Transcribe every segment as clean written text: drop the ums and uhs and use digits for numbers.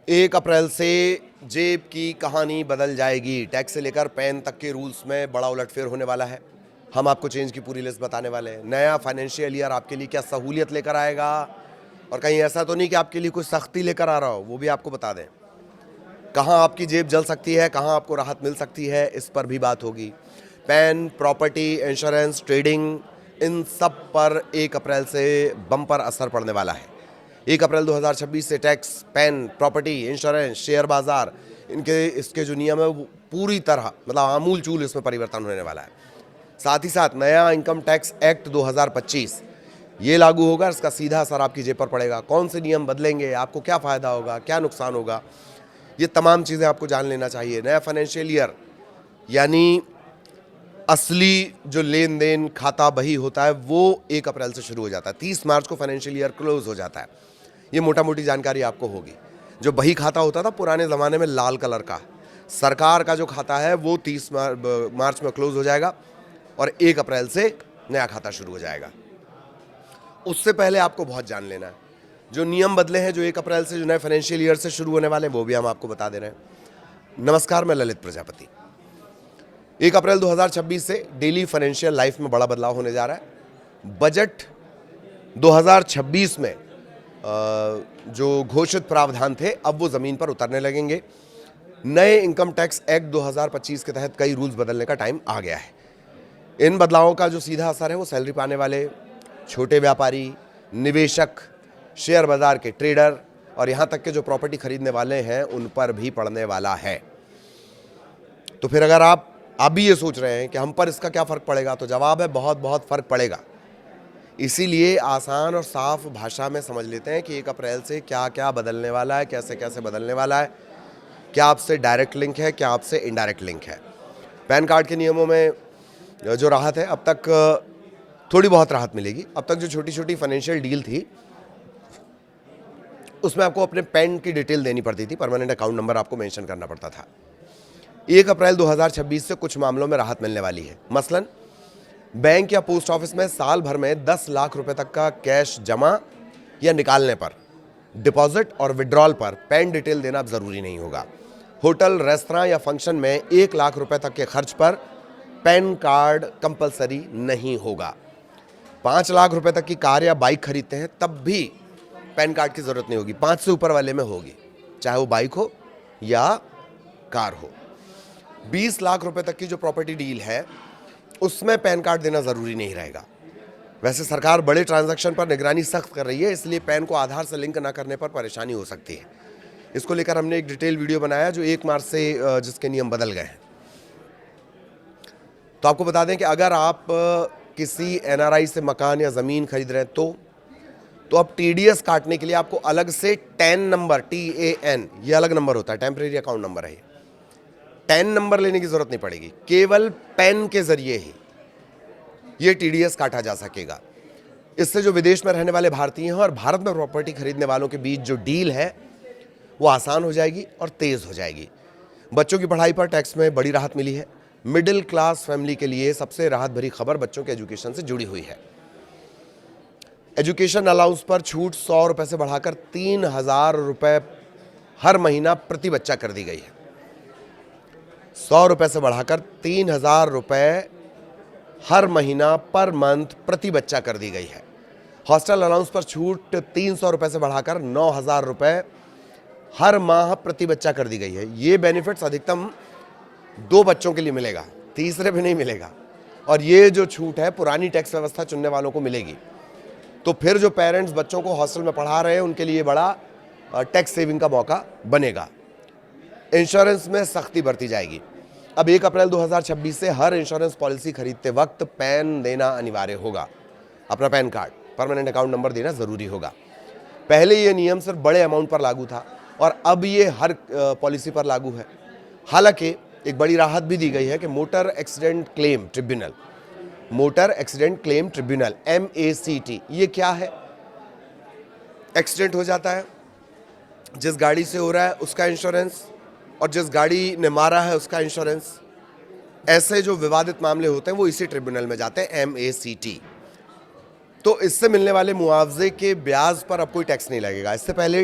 1 अप्रैल से जेब की कहानी बदल जाएगी। टैक्स से लेकर पैन तक के रूल्स में बड़ा उलटफेर होने वाला है। हम आपको चेंज की पूरी लिस्ट बताने वाले हैं। नया फाइनेंशियल ईयर आपके लिए क्या सहूलियत लेकर आएगा, और कहीं ऐसा तो नहीं कि आपके लिए कुछ सख्ती लेकर आ रहा हो, वो भी आपको बता दें। कहाँ आपकी जेब जल सकती है, कहाँ आपको राहत मिल सकती है, इस पर भी बात होगी। पैन, प्रॉपर्टी, इंश्योरेंस, ट्रेडिंग, इन सब पर 1 अप्रैल से बम्पर असर पड़ने वाला है। 1 अप्रैल 2026 से tax, pan, property, insurance, share बाजार, इसके जो नियम है वो पूरी तरह मतलब आमूल चूल इसमें परिवर्तन होने वाला है। साथ ही साथ नया इनकम टैक्स एक्ट 2025 ये लागू होगा। इसका सीधा असर आपकी जेब पर पड़ेगा। कौन से नियम बदलेंगे, आपको क्या फ़ायदा होगा, क्या नुकसान होगा, ये तमाम चीज़ें आपको जान लेना चाहिए। नया फाइनेंशियल ईयर यानी असली जो लेन देन खाता बही होता है वो 1 अप्रैल से शुरू हो जाता है। 30 मार्च को फाइनेंशियल ईयर क्लोज हो जाता है। ये मोटा मोटी जानकारी आपको होगी। जो बही खाता होता था पुराने ज़माने में लाल कलर का, सरकार का जो खाता है वो 30 मार्च में क्लोज हो जाएगा और 1 अप्रैल से नया खाता शुरू हो जाएगा। उससे पहले आपको बहुत जान लेना है। जो नियम बदले हैं, जो 1 अप्रैल से जो नए फाइनेंशियल ईयर से शुरू होने वाले हैं, वो भी हम आपको बता दे रहे हैं। नमस्कार, मैं ललित प्रजापति। 1 अप्रैल 2026 से डेली फाइनेंशियल लाइफ में बड़ा बदलाव होने जा रहा है। बजट 2026 में जो घोषित प्रावधान थे अब वो ज़मीन पर उतरने लगेंगे। नए इनकम टैक्स एक्ट 2025 के तहत कई रूल्स बदलने का टाइम आ गया है। इन बदलावों का जो सीधा असर है वो सैलरी पाने वाले छोटे व्यापारी, निवेशक, शेयर बाजार के ट्रेडर और यहाँ तक के जो प्रॉपर्टी खरीदने वाले हैं उन पर भी पड़ने वाला है। तो फिर अगर आप भी ये सोच रहे हैं कि हम पर इसका क्या फ़र्क पड़ेगा, तो जवाब है बहुत बहुत फ़र्क पड़ेगा। इसीलिए आसान और साफ भाषा में समझ लेते हैं कि 1 अप्रैल से क्या क्या बदलने वाला है, कैसे कैसे बदलने वाला है, क्या आपसे डायरेक्ट लिंक है, क्या आपसे इनडायरेक्ट लिंक है। पैन कार्ड के नियमों में जो राहत है, अब तक थोड़ी बहुत राहत मिलेगी। अब तक जो छोटी छोटी फाइनेंशियल डील थी उसमें आपको अपने पैन की डिटेल देनी पड़ती थी, परमानेंट अकाउंट नंबर आपको मेंशन करना पड़ता था। 1 अप्रैल 2026 से कुछ मामलों में राहत मिलने वाली है। मसलन बैंक या पोस्ट ऑफिस में साल भर में 10 लाख रुपए तक का कैश जमा या निकालने पर, डिपॉजिट और विड्रॉल पर पैन डिटेल देना अब जरूरी नहीं होगा। होटल, रेस्तरां या फंक्शन में 1 लाख रुपए तक के खर्च पर पैन कार्ड कंपलसरी नहीं होगा। 5 लाख रुपए तक की कार या बाइक खरीदते हैं तब भी पैन कार्ड की जरूरत नहीं होगी। 5 से ऊपर वाले में होगी, चाहे वो बाइक हो या कार हो। 20 लाख रुपए तक की जो प्रॉपर्टी डील है उसमें पैन कार्ड देना ज़रूरी नहीं रहेगा। वैसे सरकार बड़े ट्रांजैक्शन पर निगरानी सख्त कर रही है, इसलिए पैन को आधार से लिंक ना करने पर परेशानी हो सकती है। इसको लेकर हमने एक डिटेल वीडियो बनाया जो 1 मार्च से जिसके नियम बदल गए हैं। तो आपको बता दें कि अगर आप किसी एनआरआई से मकान या ज़मीन खरीद रहे हैं तो अब टीडीएस काटने के लिए आपको अलग से टैन नंबर, TAN, ये अलग नंबर होता है, टेम्परेरी अकाउंट नंबर है। टैन नंबर लेने की जरूरत नहीं पड़ेगी, केवल पैन के जरिए ही ये टीडीएस काटा जा सकेगा। इससे जो विदेश में रहने वाले भारतीय हैं और भारत में प्रॉपर्टी खरीदने वालों के बीच जो डील है वो आसान हो जाएगी और तेज हो जाएगी। बच्चों की पढ़ाई पर टैक्स में बड़ी राहत मिली है। मिडिल क्लास फैमिली के लिए सबसे राहत भरी खबर बच्चों के एजुकेशन से जुड़ी हुई है। एजुकेशन अलाउंस पर छूट 100 रुपए से बढ़ाकर 3000 रुपए हर महीना प्रति बच्चा कर दी गई है। 100 रुपए से बढ़ाकर 3000 रुपए हर महीना पर मंथ प्रति बच्चा कर दी गई है। हॉस्टल अलाउंस पर छूट 300 रुपए से बढ़ाकर 9000 रुपए हर माह प्रति बच्चा कर दी गई है। ये बेनिफिट्स अधिकतम 2 बच्चों के लिए मिलेगा, तीसरे भी नहीं मिलेगा। और ये जो छूट है पुरानी टैक्स व्यवस्था चुनने वालों को मिलेगी। तो फिर जो पेरेंट्स बच्चों को हॉस्टल में पढ़ा रहे हैं उनके लिए बड़ा टैक्स सेविंग का मौका बनेगा। इंश्योरेंस में सख्ती बरती जाएगी। अब 1 अप्रैल 2026 से हर इंश्योरेंस पॉलिसी खरीदते वक्त पैन देना अनिवार्य होगा। अपना pan card, permanent account number देना ज़रूरी होगा। पहले ये नियम सिर्फ बड़े अमाउंट पर लागू था और अब ये हर पॉलिसी पर लागू है। हालांकि एक बड़ी राहत भी दी गई है कि motor accident claim tribunal, MACT, ये क्या है? एक्सीडेंट हो जाता है, जिस गाड़ी से हो रहा है उसका इंश्योरेंस और जिस गाड़ी ने मारा है उसका इंश्योरेंस, ऐसे जो विवादित मामले होते हैं वो इसी ट्रिब्यूनल में जाते हैं, MACT। तो इससे मिलने वाले मुआवजे के ब्याज पर अब कोई टैक्स नहीं लगेगा। इससे पहले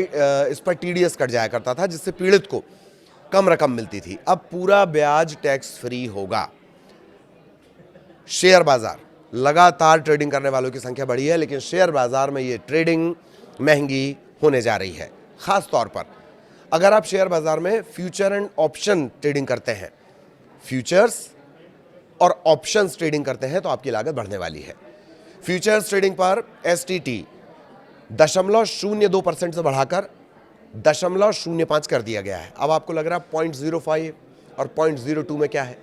इस पर टीडीएस कट जाया करता था, जिससे पीड़ित को कम रकम मिलती थी। अब पूरा ब्याज टैक्स फ्री होगा। शेयर बाजार, लगातार ट्रेडिंग करने वालों की संख्या बढ़ी है, लेकिन शेयर बाजार में ये ट्रेडिंग महंगी होने जा रही है। खास तौर पर अगर आप शेयर बाजार में फ्यूचर एंड ऑप्शन ट्रेडिंग करते हैं, फ्यूचर्स और ऑप्शंस ट्रेडिंग करते हैं, तो आपकी लागत बढ़ने वाली है। फ्यूचर्स ट्रेडिंग पर एसटीटी 0.02% से बढ़ाकर 0.05 कर दिया गया है। अब आपको लग रहा है 0.05 और 0.02 में क्या है।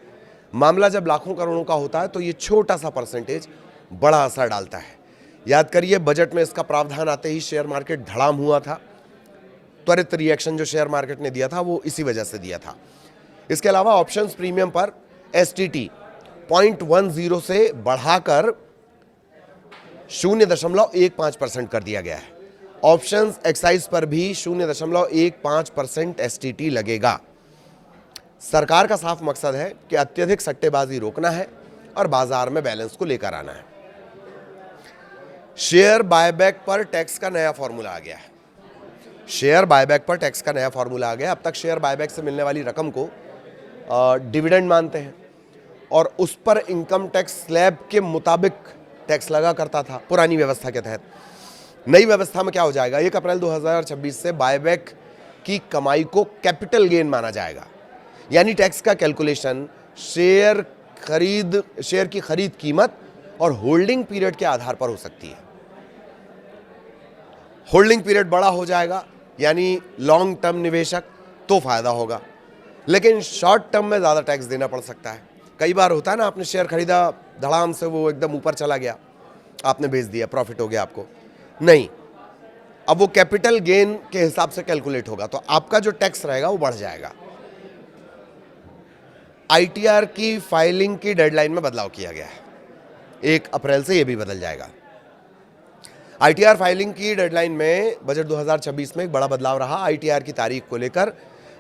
मामला जब लाखों करोड़ों का होता है तो ये छोटा सा परसेंटेज बड़ा असर डालता है। याद करिए, बजट में इसका प्रावधान आते ही शेयर मार्केट धड़ाम हुआ था। त्वरित रिएक्शन जो शेयर मार्केट ने दिया था वो इसी वजह से दिया था। इसके अलावा ऑप्शंस प्रीमियम पर एसटीटी 0.10 से बढ़ाकर 0.15% कर दिया गया है। ऑप्शंस एक्साइज पर भी 0.15% एसटीटी लगेगा। सरकार का साफ मकसद है कि अत्यधिक सट्टेबाजी रोकना है और बाजार में बैलेंस को लेकर आना है। शेयर बायबैक पर टैक्स का नया फॉर्मूला आ गया है। शेयर बायबैक पर टैक्स का नया फॉर्मूला आ गया। अब तक शेयर बायबैक से मिलने वाली रकम को डिविडेंड मानते हैं और उस पर इनकम टैक्स स्लैब के मुताबिक टैक्स लगा करता था पुरानी व्यवस्था के तहत। नई व्यवस्था में क्या हो जाएगा, 1 अप्रैल 2026 से बायबैक की कमाई को कैपिटल गेन माना जाएगा। यानी टैक्स का कैलकुलेशन शेयर की खरीद कीमत और होल्डिंग पीरियड के आधार पर हो सकती है। होल्डिंग पीरियड बड़ा हो जाएगा, यानी लॉन्ग टर्म निवेशक तो फायदा होगा, लेकिन शॉर्ट टर्म में ज़्यादा टैक्स देना पड़ सकता है। कई बार होता है ना, आपने शेयर खरीदा, धड़ाम से वो एकदम ऊपर चला गया, आपने बेच दिया, प्रॉफिट हो गया आपको। नहीं, अब वो कैपिटल गेन के हिसाब से कैलकुलेट होगा, तो आपका जो टैक्स रहेगा वो बढ़ जाएगा। आईटीआर की फाइलिंग की डेडलाइन में बदलाव किया गया है। 1 अप्रैल से ये भी बदल जाएगा। आईटीआर फाइलिंग की डेडलाइन में बजट 2026 में एक बड़ा बदलाव रहा। आईटीआर की तारीख को लेकर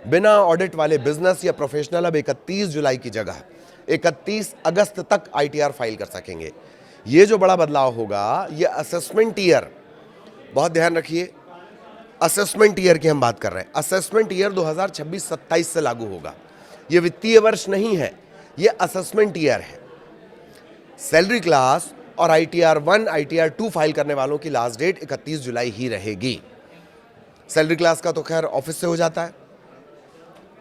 बिना ऑडिट वाले बिजनेस या प्रोफेशनल अब 31 जुलाई की जगह 31 अगस्त तक आईटीआर फाइल कर सकेंगे। ये जो बड़ा बदलाव होगा, ये असेसमेंट ईयर, बहुत ध्यान रखिए, असेसमेंट ईयर की हम बात कर रहे हैं। असेसमेंट ईयर 2026-27 से लागू होगा। ये वित्तीय वर्ष नहीं है, ये असेसमेंट ईयर है। सैलरी क्लास और आईटीआर 1, आईटीआर 2 फाइल करने वालों की लास्ट डेट 31 जुलाई ही रहेगी। सैलरी क्लास का तो खैर ऑफिस से हो जाता है,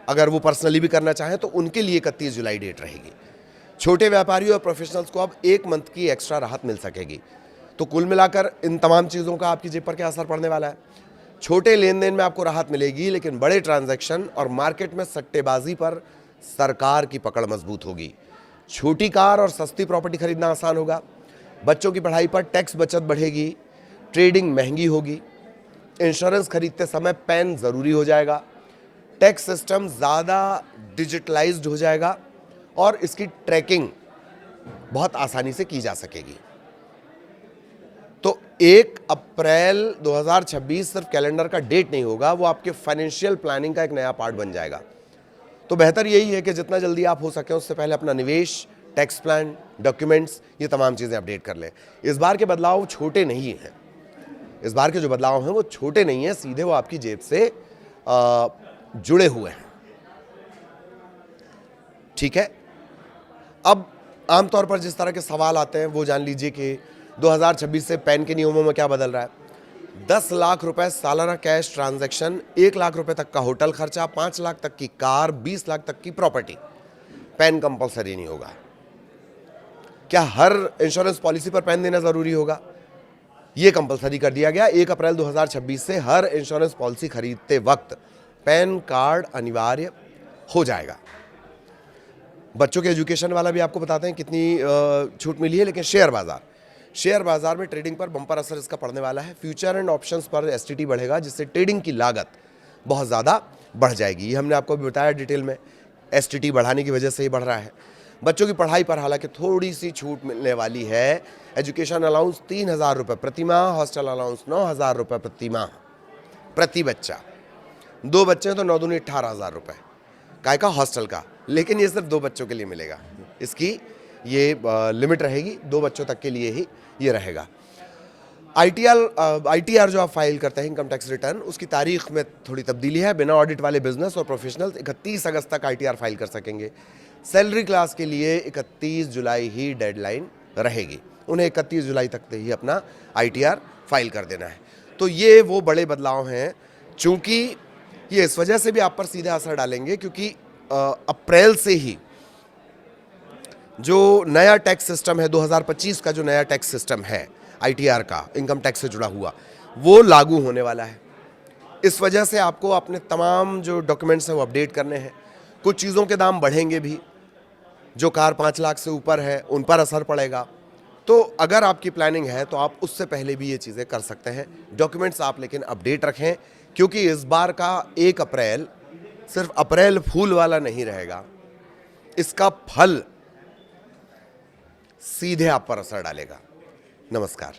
अगर वो पर्सनली भी करना चाहें तो उनके लिए 31 जुलाई डेट रहेगी। छोटे व्यापारियों और प्रोफेशनल्स को अब 1 मंथ की एक्स्ट्रा राहत मिल सकेगी। तो कुल मिलाकर इन तमाम चीज़ों का आपकी जेब पर क्या असर पड़ने वाला है? छोटे लेन देन में आपको राहत मिलेगी, लेकिन बड़े ट्रांजैक्शन और मार्केट में सट्टेबाजी पर सरकार की पकड़ मजबूत होगी। छोटी कार और सस्ती प्रॉपर्टी खरीदना आसान होगा। बच्चों की पढ़ाई पर टैक्स बचत बढ़ेगी। ट्रेडिंग महंगी होगी। इंश्योरेंस खरीदते समय पैन ज़रूरी हो जाएगा। टैक्स सिस्टम ज़्यादा डिजिटलाइज्ड हो जाएगा और इसकी ट्रैकिंग बहुत आसानी से की जा सकेगी। तो 1 अप्रैल 2026 सिर्फ कैलेंडर का डेट नहीं होगा, वो आपके फाइनेंशियल प्लानिंग का एक नया पार्ट बन जाएगा। तो बेहतर यही है कि जितना जल्दी आप हो सके उससे पहले अपना निवेश, टैक्स प्लान, डॉक्यूमेंट्स, ये तमाम चीज़ें अपडेट कर लें। इस बार के बदलाव छोटे नहीं हैं। इस बार के जो बदलाव हैं वो छोटे नहीं हैं, सीधे वो आपकी जेब से जुड़े हुए हैं। ठीक है, अब आमतौर पर जिस तरह के सवाल आते हैं वो जान लीजिए कि 2026 से पैन के नियमों में क्या बदल रहा है। 10 लाख रुपए सालाना कैश ट्रांजैक्शन, 1 लाख रुपए तक का होटल खर्चा, 5 लाख तक की कार, 20 लाख तक की प्रॉपर्टी, पैन कंपलसरी नहीं होगा। क्या हर इंश्योरेंस पॉलिसी पर पैन देना जरूरी होगा? ये कंपलसरी कर दिया गया। 1 अप्रैल 2026 से हर इंश्योरेंस पॉलिसी खरीदते वक्त पैन कार्ड अनिवार्य हो जाएगा। बच्चों के एजुकेशन वाला भी आपको बताते हैं कितनी छूट मिली है। लेकिन शेयर बाजार में ट्रेडिंग पर बम्पर असर इसका पड़ने वाला है। फ्यूचर एंड ऑप्शंस पर एसटीटी बढ़ेगा, जिससे ट्रेडिंग की लागत बहुत ज़्यादा बढ़ जाएगी। ये हमने आपको भी बताया डिटेल में, एसटीटी बढ़ाने की वजह से ही बढ़ रहा है। बच्चों की पढ़ाई पर हालांकि थोड़ी सी छूट मिलने वाली है। एजुकेशन अलाउंस 3000 रुपये प्रति माह, हॉस्टल अलाउंस 9000 रुपये प्रति माह प्रति बच्चा। 2 बच्चे हैं तो 9 दूनी 18,000 रुपये काय का हॉस्टल का, लेकिन ये सिर्फ 2 बच्चों के लिए मिलेगा। इसकी ये लिमिट रहेगी, 2 बच्चों तक के लिए ही ये रहेगा। आईटीआर जो आप फाइल करते हैं इनकम टैक्स रिटर्न, उसकी तारीख में थोड़ी तब्दीली है। बिना ऑडिट वाले बिजनेस और प्रोफेशनल्स 31 अगस्त तक आईटीआर फाइल कर सकेंगे। सैलरी क्लास के लिए 31 जुलाई ही डेडलाइन रहेगी, उन्हें 31 जुलाई तक ही अपना आईटीआर फाइल कर देना है। तो ये वो बड़े बदलाव हैं, चूँकि ये इस वजह से भी आप पर सीधा असर डालेंगे क्योंकि अप्रैल से ही जो नया टैक्स सिस्टम है, 2025 का जो नया टैक्स सिस्टम है आईटीआर का, इनकम टैक्स से जुड़ा हुआ, वो लागू होने वाला है। इस वजह से आपको अपने तमाम जो डॉक्यूमेंट्स हैं वो अपडेट करने हैं। कुछ चीज़ों के दाम बढ़ेंगे भी, जो कार 5 लाख से ऊपर है उन पर असर पड़ेगा। तो अगर आपकी प्लानिंग है तो आप उससे पहले भी ये चीज़ें कर सकते हैं। डॉक्यूमेंट्स आप लेकिन अपडेट रखें, क्योंकि इस बार का 1 अप्रैल सिर्फ अप्रैल फूल वाला नहीं रहेगा, इसका फल सीधे आप पर असर डालेगा। नमस्कार।